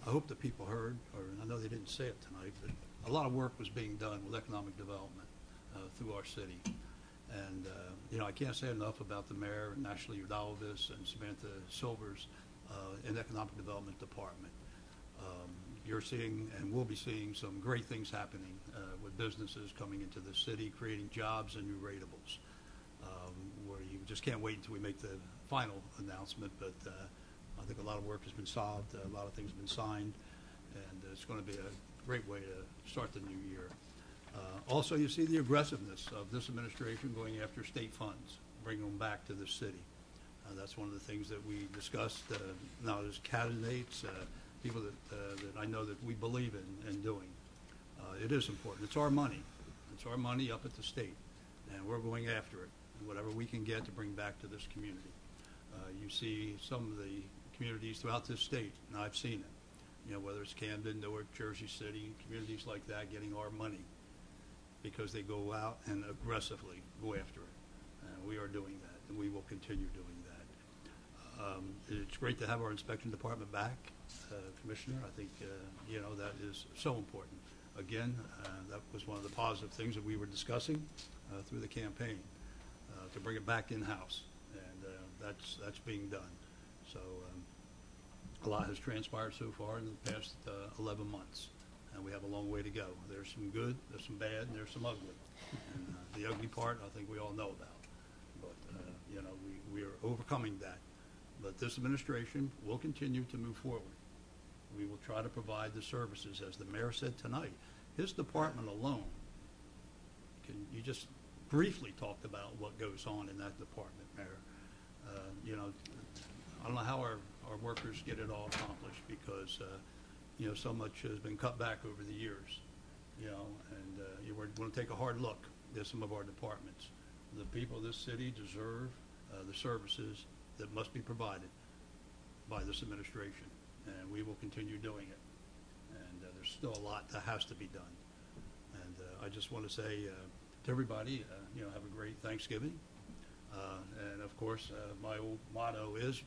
I hope that people heard, or I know they didn't say it tonight, but a lot of work was being done with economic development through our city. And, I can't say enough about the mayor and Ashley Udalvis and Samantha Silvers in the Economic Development Department. You're seeing and will be seeing some great things happening with businesses coming into the city, creating jobs and new ratables. Where you just can't wait until we make the final announcement, but I think a lot of work has been solved, a lot of things have been signed, and it's going to be a great way to start the new year. Also, you see the aggressiveness of this administration going after state funds, bringing them back to the city. That's one of the things that we discussed now as candidates, people that I know that we believe in doing. It is important. It's our money. It's our money up at the state, and we're going after it, and whatever we can get to bring back to this community. You see some of the communities throughout this state, and I've seen it, whether it's Camden, Newark, Jersey City, communities like that getting our money because they go out and aggressively go after it. We are doing that, and we will continue doing that. It's great to have our inspection department back, Commissioner. I think, that is so important. Again, that was one of the positive things that we were discussing through the campaign, to bring it back in-house, and that's being done. So a lot has transpired so far in the past 11 months. And we have a long way to go. There's some good, there's some bad, and there's some ugly. And the ugly part, I think we all know about. But, we are overcoming that. But this administration will continue to move forward. We will try to provide the services, as the mayor said tonight. His department alone, you just briefly talked about what goes on in that department, Mayor. I don't know how our workers get it all accomplished because so much has been cut back over the years, and you want to take a hard look at some of our departments. The people of this city deserve the services that must be provided by this administration, and we will continue doing it. And there's still a lot that has to be done. And I just want to say to everybody, have a great Thanksgiving. And of course, my old motto is,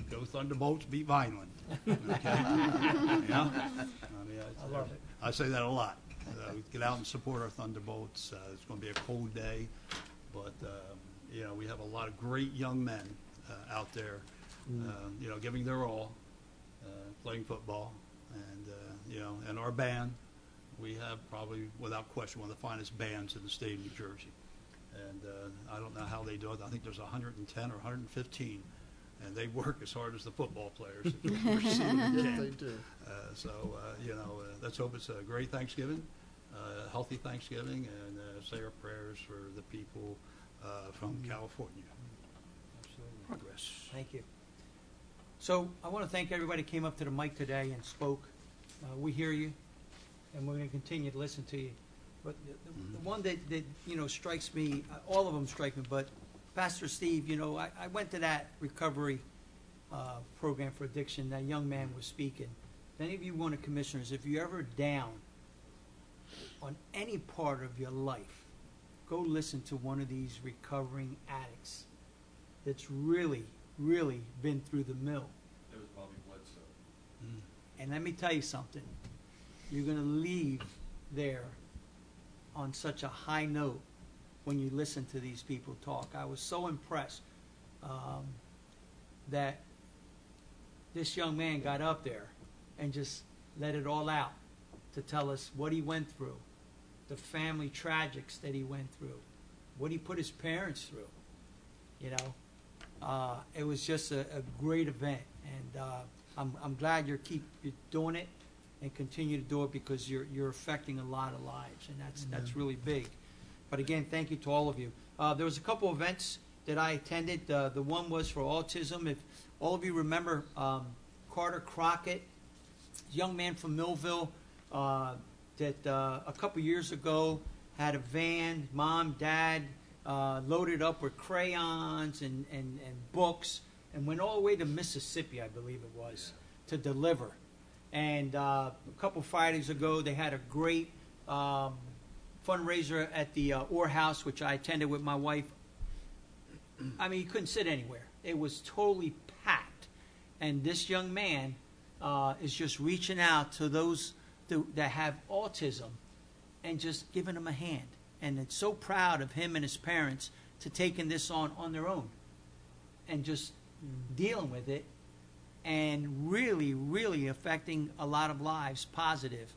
go Thunderbolts, beat Vineland. Okay? I love it. I say that a lot. Get out and support our Thunderbolts. It's going to be a cold day, but we have a lot of great young men out there, giving their all, playing football, and and our band. We have probably, without question, one of the finest bands in the state of New Jersey. And I don't know how they do it. I think there's 110 or 115. And they work as hard as the football players. Yes, they do. Let's hope it's a great Thanksgiving, healthy Thanksgiving, and say our prayers for the people from California. Absolutely. Progress. Thank you. So I want to thank everybody who came up to the mic today and spoke. We hear you, and we're going to continue to listen to you. But the one that strikes me, all of them strike me, but Pastor Steve, I went to that recovery program for addiction. That young man was speaking. If any of you commissioners, if you're ever down on any part of your life, go listen to one of these recovering addicts that's really, really been through the mill. It was Bobby Bledsoe. And let me tell you something. You're going to leave there on such a high note when you listen to these people talk. I was so impressed that this young man got up there and just let it all out to tell us what he went through, the family tragics that he went through, what he put his parents through. You know, it was just a great event, and I'm glad you're doing it and continue to do it because you're affecting a lot of lives, and that's really big. But again, thank you to all of you. There was a couple events that I attended. The one was for autism. If all of you remember Carter Crockett, young man from Millville, that a couple years ago had a van, mom, dad, loaded up with crayons and books, and went all the way to Mississippi, I believe it was, to deliver. And a couple Fridays ago, they had a great fundraiser at the Orr House, which I attended with my wife. I mean, you couldn't sit anywhere. It was totally packed. And this young man is just reaching out to those that have autism and just giving them a hand. And it's so proud of him and his parents to taking this on their own and just dealing with it and really, really affecting a lot of lives positive,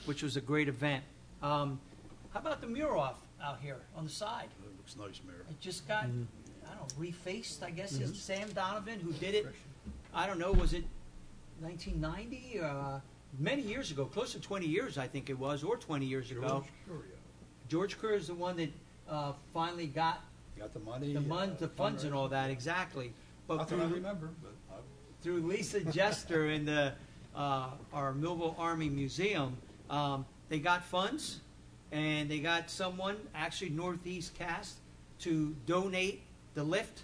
which was a great event. How about the mural out here on the side? It looks nice, Mayor. It just got, I don't know, refaced, I guess. It's Sam Donovan who did it. I don't know, was it 1990? Many years ago, close to 20 years, I think it was, or 20 years ago. George Curry is the one that finally got the money, the funds and all that, exactly. But Not that I remember, but through Lisa Jester in the our Millville Army Museum, they got funds, and they got someone, actually Northeast Cast, to donate the lift.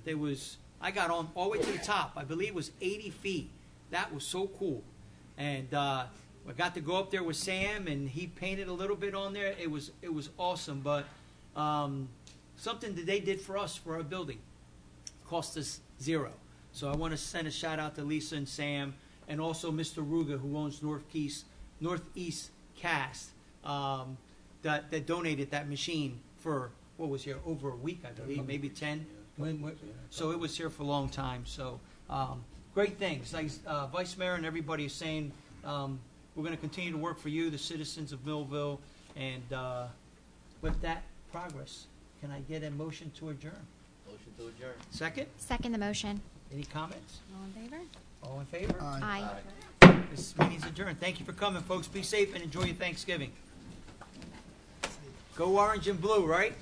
There was, I got on all the way to the top. I believe it was 80 feet. That was so cool. And I got to go up there with Sam, and he painted a little bit on there. It was awesome. But something that they did for us, for our building, cost us $0. So I want to send a shout out to Lisa and Sam, and also Mr. Ruga, who owns Northeast Cast, that donated that machine for, what was here, over a week, I believe, maybe 10. So it was here for a long time. So great things. Like Vice Mayor and everybody is saying, we're going to continue to work for you, the citizens of Millville, and with that progress, can I get a motion to adjourn? Motion to adjourn. Second? Second the motion. Any comments? All in favor? All in favor? Aye. This meeting's adjourned. Thank you for coming, folks. Be safe and enjoy your Thanksgiving. Go orange and blue, right?